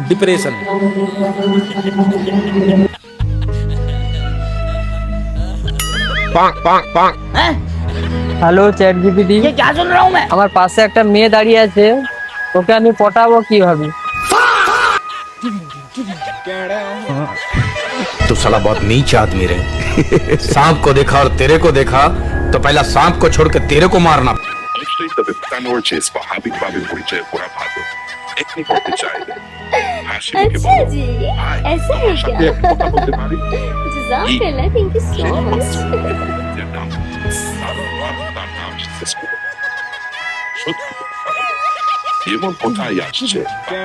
Depression. Hello chat GPT, ये क्या सुन रहा हूँ मैं? আমার পাশে একটা মেয়ে দাঁড়িয়ে আছে, ওকে আমি পটাবো কিভাবে? तू साला बहुत नीच आदमी रे। सांप को देखा और तेरे को देखा तो पहला सांप को छोड़ के तेरे को मारना। অবশ্যই তবে প্রাণর চেয়ে স্বাভাবিকভাবে পরিচয় করা ভালো। এখনি করতে চাইলে হাসি মুখে अच्छा বলো, जी, "হাই, ऐसा है তোমার সাথে क्या? এক কথা বলতে পারি?" जज़ाकल्लाह, थैंक यू सो मच। যে নাম, তার নাম শেষ করে। সত্যি কথা বলো। এমন কোথায় আসছে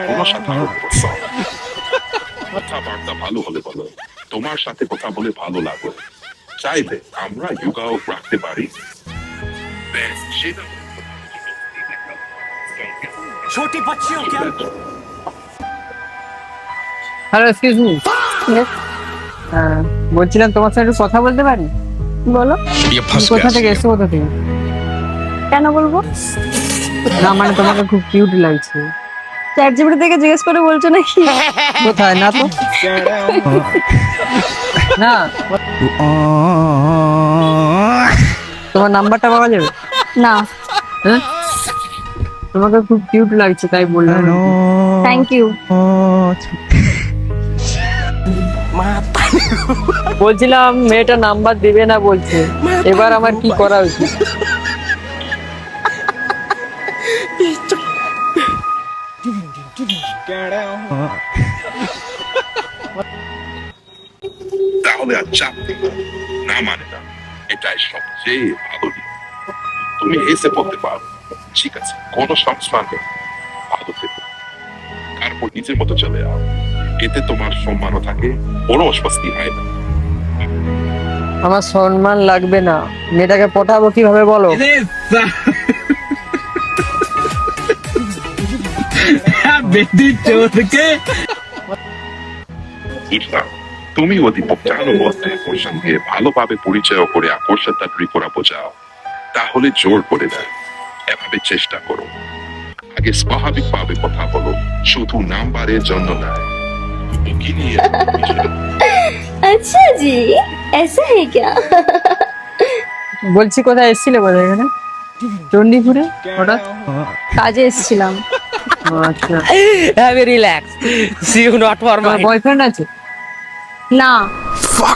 কোনো সাধারণ প্রশ্ন। কথাবার্তা ভালো হলে বলো, তোমার সাথে কথা বলে ভালো লাগলো, চাইলে আমরা যোগাও রাখতে পারি। ব্যাস, সেটা হ্যালো এক্সকিউজ মি, বলছিলাম তোমার সাথে একটু কথা বলতে পারি? বলো, ये তুমি फंस কোথা गया থেকে এসছো, কোথা থেকে? কেন বলবো? না মানে তোমাকে খুব কিউট লাগছে। চ্যাট জিপিটি থেকে জিজ্ঞেস করে বলছো নাকি? কোথায়? না তো, না। তোমার নাম্বারটা পাওয়া যাবে? না, হ্যাঁ, তোমাকে খুব কিউট লাগছে তাই বললাম। Thank you. বলছিলাম মেয়েটা নাম্বার দিবে না বলছে, এবার আমার কি করা উচিত? তাহলে আর চাপ নেই। না মানে না, এটাই সবচেয়ে ভালো দিক। তুমি এসে বলতে পারো, ঠিক আছে, কোনো সমস্যা নেই, ভালো থেকো। তারপর নিজের মতো চলে যাও। এতে তোমার সম্মানও থাকে, বড় অস্বস্তি হয় না। আমার সম্মান লাগবে না, মেয়েটাকে পটাবো কিভাবে বলো? বুঝলাম, তুমি অধিপক জানো বলতে ওর সঙ্গে ভালোভাবে পরিচয় করে আকর্ষণটা তৈরি করা বোঝাও, তাহলে জোর করে দেয়। এভাবে চেষ্টা করো। আগে স্বাভাবিকভাবে কথা বলো, শুধু নাম্বারের জন্য নয়। কি নিয়ে? अच्छा जी, ऐसा है क्या? বলছি কোথায় এসেছিলে বোধ এখানে? চণ্ডীপুরে হঠাৎ? কাজে এসেছিলাম। আচ্ছা, Have a relax. See you not for তোমার my. বয়ফ্রেন্ড আছে? না,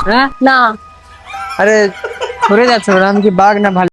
হ্যাঁ, না। আরে সরে যাচ্ছে ওরা, আমি কি বাঘ না ভালো?